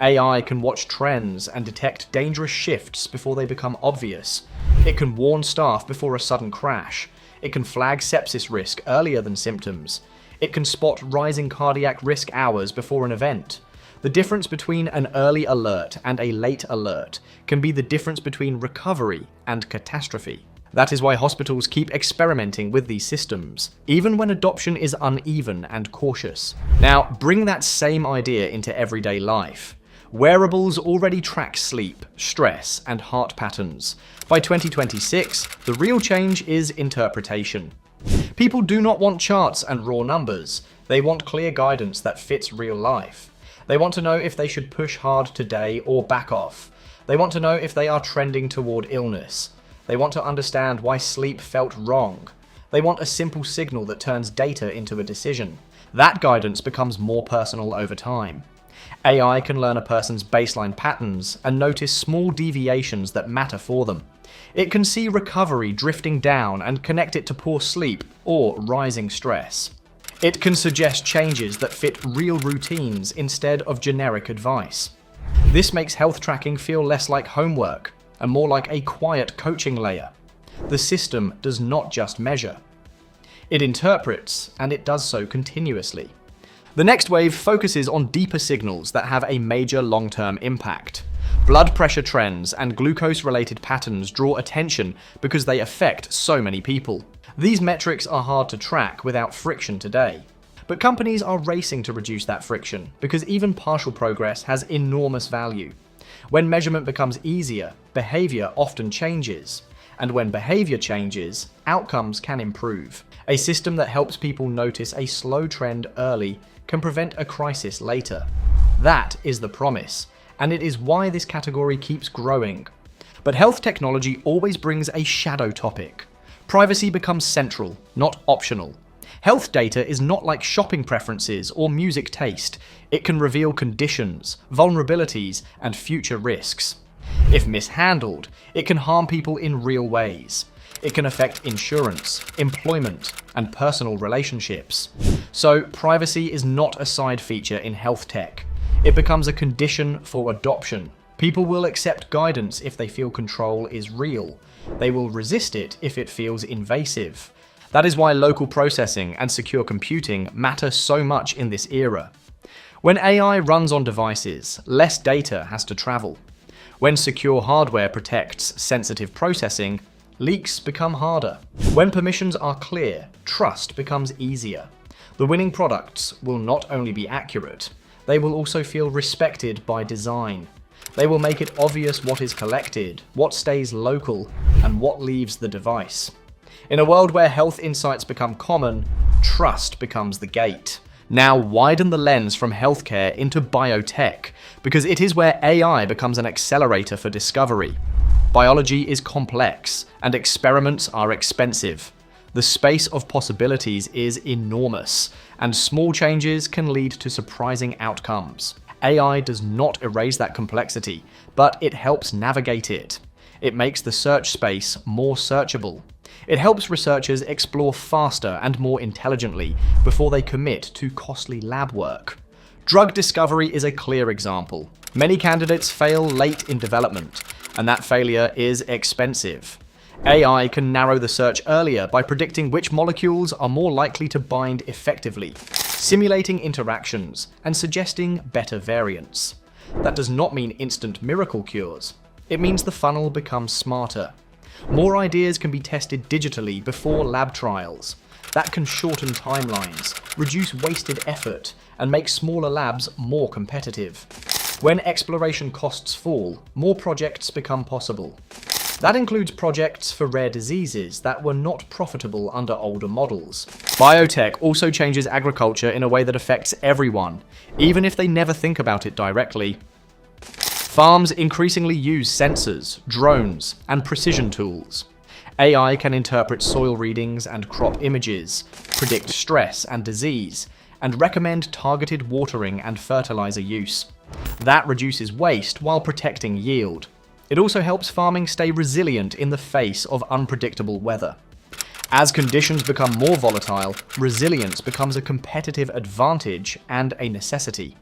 AI can watch trends and detect dangerous shifts before they become obvious. It can warn staff before a sudden crash. It can flag sepsis risk earlier than symptoms. It can spot rising cardiac risk hours before an event. The difference between an early alert and a late alert can be the difference between recovery and catastrophe. That is why hospitals keep experimenting with these systems, even when adoption is uneven and cautious. Now, bring that same idea into everyday life. Wearables already track sleep, stress, and heart patterns. By 2026, the real change is interpretation. People do not want charts and raw numbers. They want clear guidance that fits real life. They want to know if they should push hard today or back off. They want to know if they are trending toward illness. They want to understand why sleep felt wrong. They want a simple signal that turns data into a decision. That guidance becomes more personal over time. AI can learn a person's baseline patterns and notice small deviations that matter for them. It can see recovery drifting down and connect it to poor sleep or rising stress. It can suggest changes that fit real routines instead of generic advice. This makes health tracking feel less like homework and more like a quiet coaching layer. The system does not just measure. It interprets, and it does so continuously. The next wave focuses on deeper signals that have a major long-term impact. Blood pressure trends and glucose-related patterns draw attention because they affect so many people. These metrics are hard to track without friction today. But companies are racing to reduce that friction because even partial progress has enormous value. When measurement becomes easier, behavior often changes. And when behavior changes, outcomes can improve. A system that helps people notice a slow trend early can prevent a crisis later. That is the promise, and it is why this category keeps growing. But health technology always brings a shadow topic. Privacy becomes central, not optional. Health data is not like shopping preferences or music taste. It can reveal conditions, vulnerabilities, and future risks. If mishandled, it can harm people in real ways. It can affect insurance, employment, and personal relationships. So, privacy is not a side feature in health tech. It becomes a condition for adoption. People will accept guidance if they feel control is real. They will resist it if it feels invasive. That is why local processing and secure computing matter so much in this era. When AI runs on devices, less data has to travel. When secure hardware protects sensitive processing, leaks become harder. When permissions are clear, trust becomes easier. The winning products will not only be accurate, they will also feel respected by design. They will make it obvious what is collected, what stays local, and what leaves the device. In a world where health insights become common, trust becomes the gate. Now widen the lens from healthcare into biotech, because it is where AI becomes an accelerator for discovery. Biology is complex, and experiments are expensive. The space of possibilities is enormous, and small changes can lead to surprising outcomes. AI does not erase that complexity, but it helps navigate it. It makes the search space more searchable. It helps researchers explore faster and more intelligently before they commit to costly lab work. Drug discovery is a clear example. Many candidates fail late in development, and that failure is expensive. AI can narrow the search earlier by predicting which molecules are more likely to bind effectively, simulating interactions, and suggesting better variants. That does not mean instant miracle cures. It means the funnel becomes smarter. More ideas can be tested digitally before lab trials. That can shorten timelines, reduce wasted effort, and make smaller labs more competitive. When exploration costs fall, more projects become possible. That includes projects for rare diseases that were not profitable under older models. Biotech also changes agriculture in a way that affects everyone, even if they never think about it directly. Farms increasingly use sensors, drones, and precision tools. AI can interpret soil readings and crop images, predict stress and disease, and recommend targeted watering and fertilizer use. That reduces waste while protecting yield. It also helps farming stay resilient in the face of unpredictable weather. As conditions become more volatile, resilience becomes a competitive advantage and a necessity.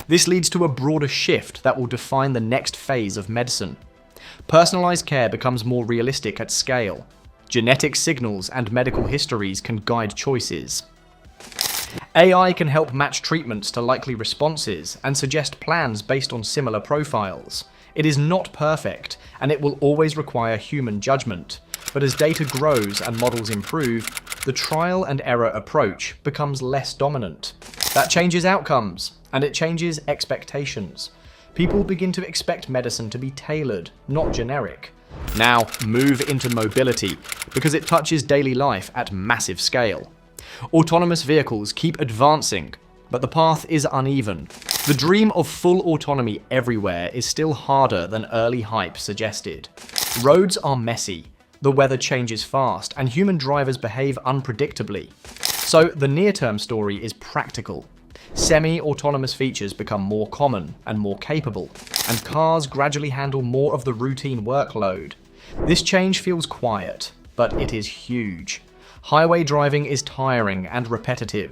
This leads to a broader shift that will define the next phase of medicine. Personalized care becomes more realistic at scale. Genetic signals and medical histories can guide choices. AI can help match treatments to likely responses and suggest plans based on similar profiles. It is not perfect, and it will always require human judgment. But as data grows and models improve, the trial and error approach becomes less dominant. That changes outcomes, and it changes expectations. People begin to expect medicine to be tailored, not generic. Now move into mobility, because it touches daily life at massive scale. Autonomous vehicles keep advancing, but the path is uneven. The dream of full autonomy everywhere is still harder than early hype suggested. Roads are messy, the weather changes fast, and human drivers behave unpredictably. So the near-term story is practical. Semi-autonomous features become more common and more capable, and cars gradually handle more of the routine workload. This change feels quiet, but it is huge. Highway driving is tiring and repetitive.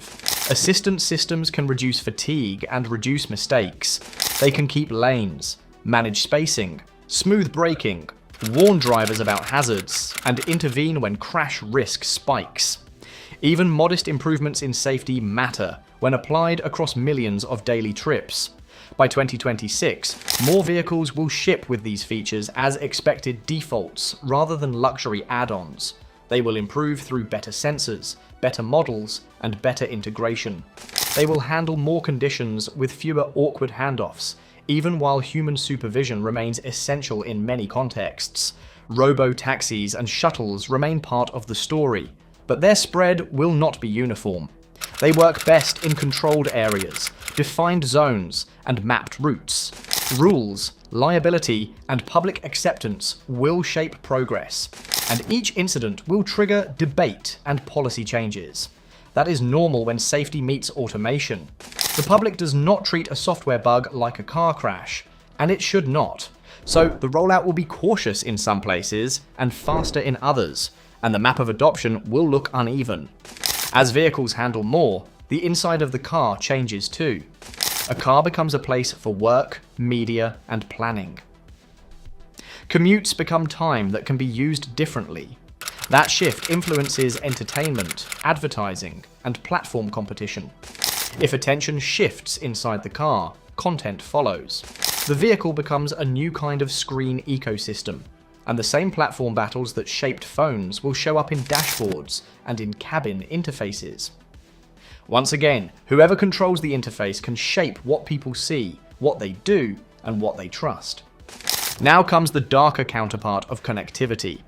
Assistance systems can reduce fatigue and reduce mistakes. They can keep lanes, manage spacing, smooth braking, warn drivers about hazards, and intervene when crash risk spikes. Even modest improvements in safety matter when applied across millions of daily trips. By 2026, more vehicles will ship with these features as expected defaults rather than luxury add-ons. They will improve through better sensors, better models, and better integration. They will handle more conditions with fewer awkward handoffs, even while human supervision remains essential in many contexts. Robo-taxis and shuttles remain part of the story, but their spread will not be uniform. They work best in controlled areas, defined zones, and mapped routes. Rules, liability, and public acceptance will shape progress, and each incident will trigger debate and policy changes. That is normal when safety meets automation. The public does not treat a software bug like a car crash, and it should not. So the rollout will be cautious in some places and faster in others, and the map of adoption will look uneven. As vehicles handle more, the inside of the car changes too. A car becomes a place for work, media, and planning. Commutes become time that can be used differently. That shift influences entertainment, advertising, and platform competition. If attention shifts inside the car, content follows. The vehicle becomes a new kind of screen ecosystem, and the same platform battles that shaped phones will show up in dashboards and in cabin interfaces. Once again, whoever controls the interface can shape what people see, what they do, and what they trust. Now comes the darker counterpart of connectivity.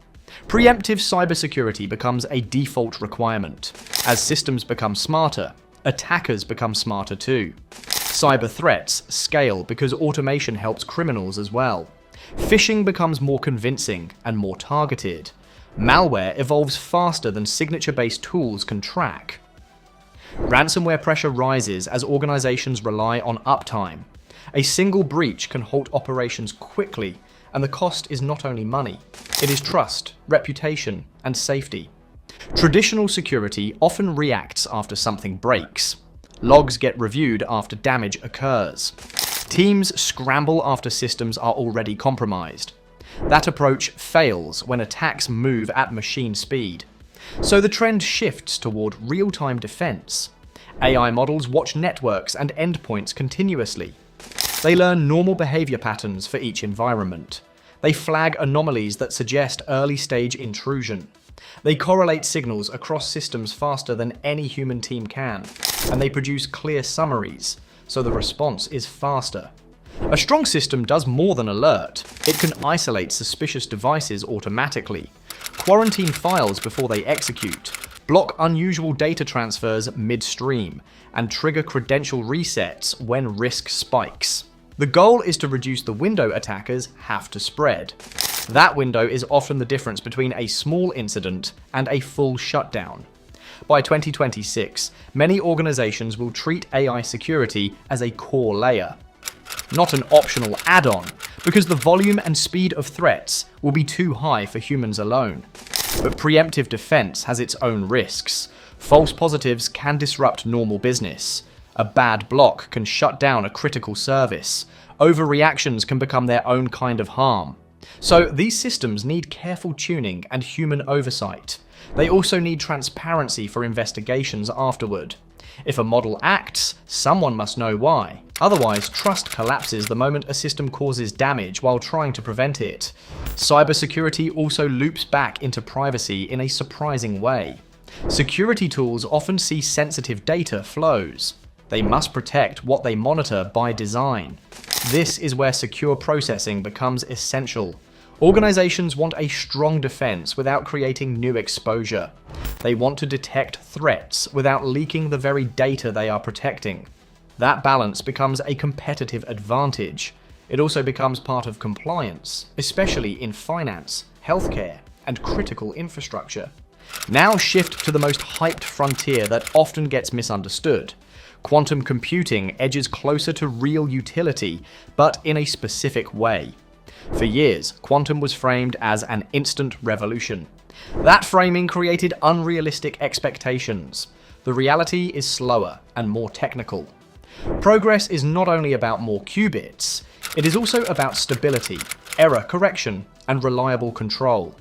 Preemptive cybersecurity becomes a default requirement. As systems become smarter, attackers become smarter too. Cyber threats scale because automation helps criminals as well. Phishing becomes more convincing and more targeted. Malware evolves faster than signature-based tools can track. Ransomware pressure rises as organizations rely on uptime. A single breach can halt operations quickly, and the cost is not only money, it is trust, reputation, and safety. Traditional security often reacts after something breaks. Logs get reviewed after damage occurs. Teams scramble after systems are already compromised. That approach fails when attacks move at machine speed. So the trend shifts toward real-time defense. AI models watch networks and endpoints continuously. They learn normal behavior patterns for each environment. They flag anomalies that suggest early-stage intrusion. They correlate signals across systems faster than any human team can, and they produce clear summaries, so the response is faster. A strong system does more than alert. It can isolate suspicious devices automatically, quarantine files before they execute, block unusual data transfers midstream, and trigger credential resets when risk spikes. The goal is to reduce the window attackers have to spread. That window is often the difference between a small incident and a full shutdown. By 2026, many organizations will treat AI security as a core layer, not an optional add-on, because the volume and speed of threats will be too high for humans alone. But preemptive defense has its own risks. False positives can disrupt normal business. A bad block can shut down a critical service. Overreactions can become their own kind of harm. So these systems need careful tuning and human oversight. They also need transparency for investigations afterward. If a model acts, someone must know why. Otherwise, trust collapses the moment a system causes damage while trying to prevent it. Cybersecurity also loops back into privacy in a surprising way. Security tools often see sensitive data flows. They must protect what they monitor by design. This is where secure processing becomes essential. Organizations want a strong defense without creating new exposure. They want to detect threats without leaking the very data they are protecting. That balance becomes a competitive advantage. It also becomes part of compliance, especially in finance, healthcare, and critical infrastructure. Now shift to the most hyped frontier that often gets misunderstood. Quantum computing edges closer to real utility, but in a specific way. For years, quantum was framed as an instant revolution. That framing created unrealistic expectations. The reality is slower and more technical. Progress is not only about more qubits, it is also about stability, error correction, and reliable control.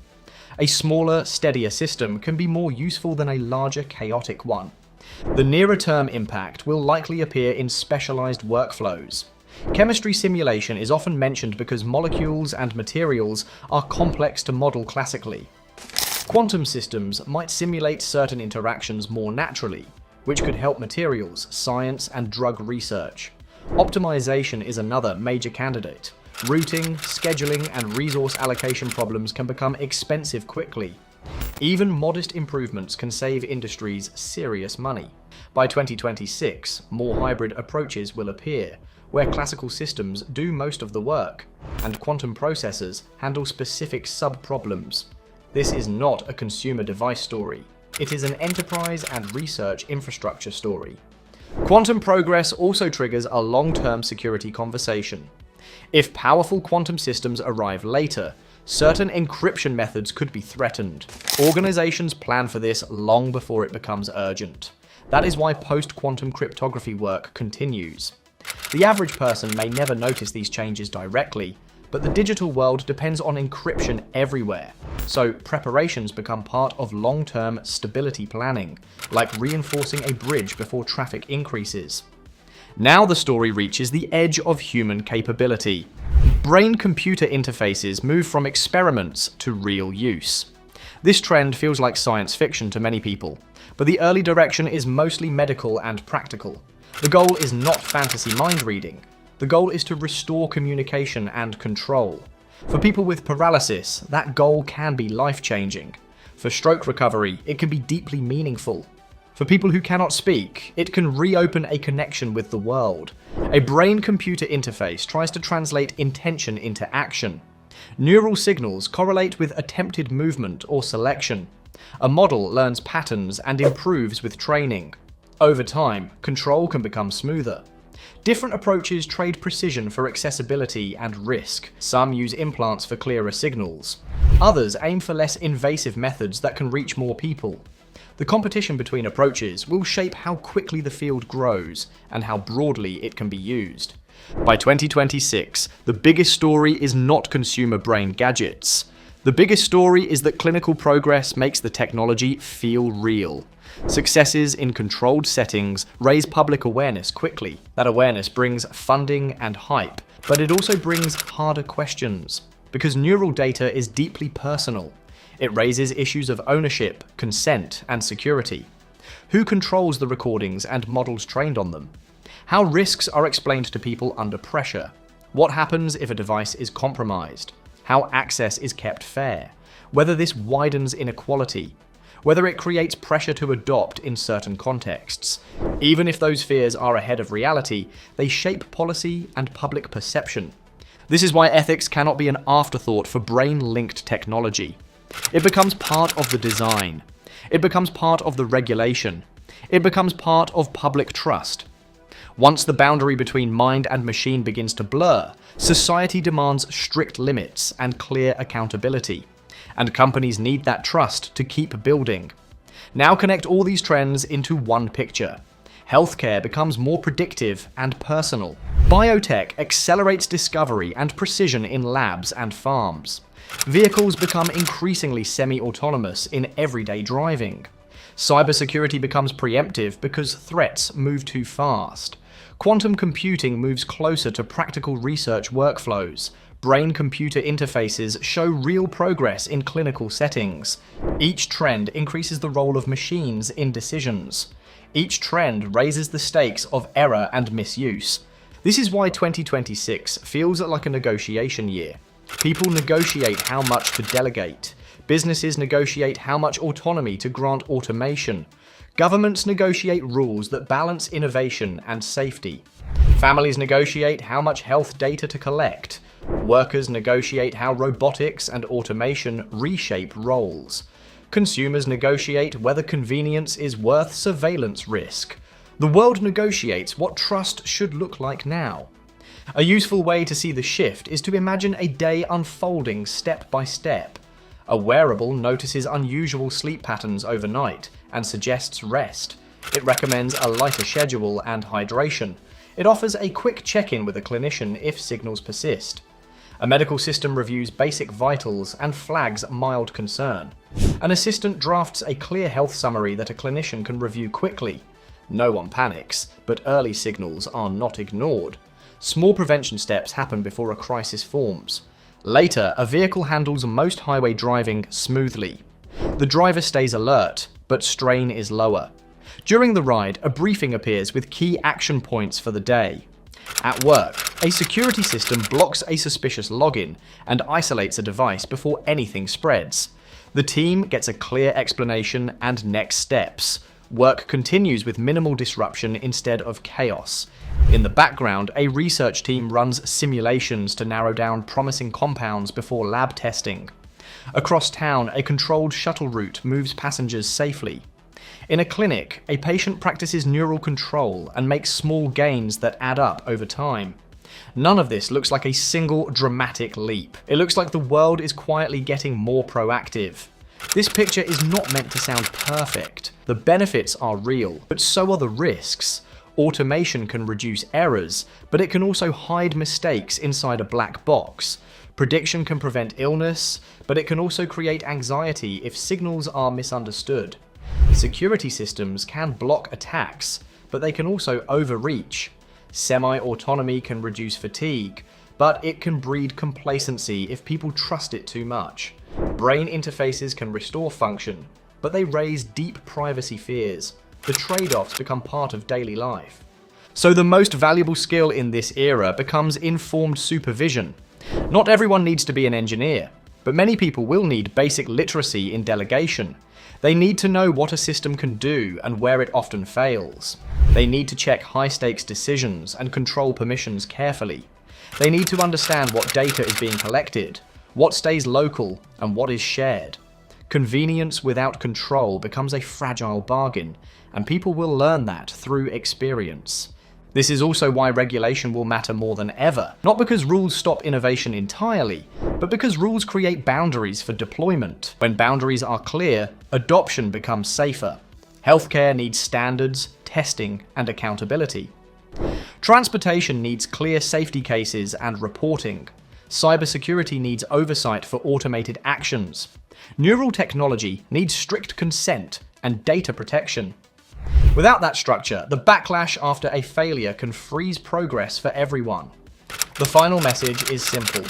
A smaller, steadier system can be more useful than a larger, chaotic one. The nearer-term impact will likely appear in specialized workflows. Chemistry simulation is often mentioned because molecules and materials are complex to model classically. Quantum systems might simulate certain interactions more naturally, which could help materials, science, and drug research. Optimization is another major candidate. Routing, scheduling, and resource allocation problems can become expensive quickly. Even modest improvements can save industries serious money. By 2026, more hybrid approaches will appear, where classical systems do most of the work, and quantum processors handle specific sub-problems. This is not a consumer device story. It is an enterprise and research infrastructure story. Quantum progress also triggers a long-term security conversation. If powerful quantum systems arrive later, certain encryption methods could be threatened. Organizations plan for this long before it becomes urgent. That is why post-quantum cryptography work continues. The average person may never notice these changes directly, but the digital world depends on encryption everywhere, so preparations become part of long-term stability planning, like reinforcing a bridge before traffic increases. Now the story reaches the edge of human capability. Brain-computer interfaces move from experiments to real use. This trend feels like science fiction to many people, but the early direction is mostly medical and practical. The goal is not fantasy mind reading. The goal is to restore communication and control. For people with paralysis, that goal can be life-changing. For stroke recovery, it can be deeply meaningful. For people who cannot speak, it can reopen a connection with the world. A brain-computer interface tries to translate intention into action. Neural signals correlate with attempted movement or selection. A model learns patterns and improves with training. Over time, control can become smoother. Different approaches trade precision for accessibility and risk. Some use implants for clearer signals. Others aim for less invasive methods that can reach more people. The competition between approaches will shape how quickly the field grows and how broadly it can be used. By 2026, the biggest story is not consumer brain gadgets. The biggest story is that clinical progress makes the technology feel real. Successes in controlled settings raise public awareness quickly. That awareness brings funding and hype, but it also brings harder questions. Because neural data is deeply personal, it raises issues of ownership, consent, and security. Who controls the recordings and models trained on them? How risks are explained to people under pressure? What happens if a device is compromised? How access is kept fair? Whether this widens inequality? Whether it creates pressure to adopt in certain contexts? Even if those fears are ahead of reality, they shape policy and public perception. This is why ethics cannot be an afterthought for brain-linked technology. It becomes part of the design. It becomes part of the regulation. It becomes part of public trust. Once the boundary between mind and machine begins to blur, society demands strict limits and clear accountability. And companies need that trust to keep building. Now connect all these trends into one picture. Healthcare becomes more predictive and personal. Biotech accelerates discovery and precision in labs and farms. Vehicles become increasingly semi-autonomous in everyday driving. Cybersecurity becomes preemptive because threats move too fast. Quantum computing moves closer to practical research workflows. Brain-computer interfaces show real progress in clinical settings. Each trend increases the role of machines in decisions. Each trend raises the stakes of error and misuse. This is why 2026 feels like a negotiation year. People negotiate how much to delegate. Businesses negotiate how much autonomy to grant automation. Governments negotiate rules that balance innovation and safety. Families negotiate how much health data to collect. Workers negotiate how robotics and automation reshape roles. Consumers negotiate whether convenience is worth surveillance risk. The world negotiates what trust should look like now. A useful way to see the shift is to imagine a day unfolding step by step. A wearable notices unusual sleep patterns overnight and suggests rest. It recommends a lighter schedule and hydration. It offers a quick check-in with a clinician if signals persist. A medical system reviews basic vitals and flags mild concern. An assistant drafts a clear health summary that a clinician can review quickly. No one panics, but early signals are not ignored. Small prevention steps happen before a crisis forms. Later, a vehicle handles most highway driving smoothly. The driver stays alert, but strain is lower. During the ride, a briefing appears with key action points for the day. At work, a security system blocks a suspicious login and isolates a device before anything spreads. The team gets a clear explanation and next steps. Work continues with minimal disruption instead of chaos. In the background, a research team runs simulations to narrow down promising compounds before lab testing. Across town, a controlled shuttle route moves passengers safely. In a clinic, a patient practices neural control and makes small gains that add up over time. None of this looks like a single dramatic leap. It looks like the world is quietly getting more proactive. This picture is not meant to sound perfect. The benefits are real, but so are the risks. Automation can reduce errors, but it can also hide mistakes inside a black box. Prediction can prevent illness, but it can also create anxiety if signals are misunderstood. Security systems can block attacks, but they can also overreach. Semi-autonomy can reduce fatigue, but it can breed complacency if people trust it too much. Brain interfaces can restore function, but they raise deep privacy fears. The trade-offs become part of daily life. So the most valuable skill in this era becomes informed supervision. Not everyone needs to be an engineer, but many people will need basic literacy in delegation. They need to know what a system can do and where it often fails. They need to check high-stakes decisions and control permissions carefully. They need to understand what data is being collected, what stays local, and what is shared. Convenience without control becomes a fragile bargain, and people will learn that through experience. This is also why regulation will matter more than ever, not because rules stop innovation entirely, but because rules create boundaries for deployment. When boundaries are clear, adoption becomes safer. Healthcare needs standards, testing, and accountability. Transportation needs clear safety cases and reporting. Cybersecurity needs oversight for automated actions. Neural technology needs strict consent and data protection. Without that structure, the backlash after a failure can freeze progress for everyone. The final message is simple.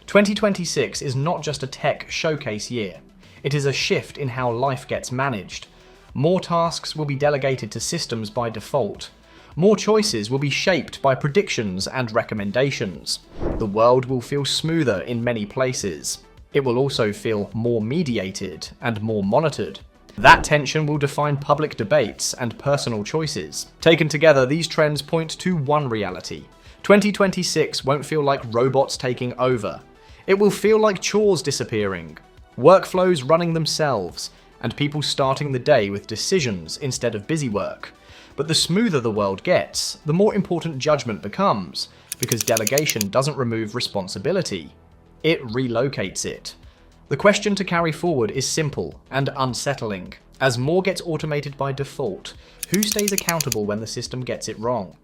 2026 is not just a tech showcase year. It is a shift in how life gets managed. More tasks will be delegated to systems by default. More choices will be shaped by predictions and recommendations. The world will feel smoother in many places. It will also feel more mediated and more monitored. That tension will define public debates and personal choices. Taken together, these trends point to one reality. 2026 won't feel like robots taking over. It will feel like chores disappearing, workflows running themselves, and people starting the day with decisions instead of busy work. But the smoother the world gets, the more important judgment becomes, because delegation doesn't remove responsibility. It relocates it. The question to carry forward is simple and unsettling. As more gets automated by default, who stays accountable when the system gets it wrong?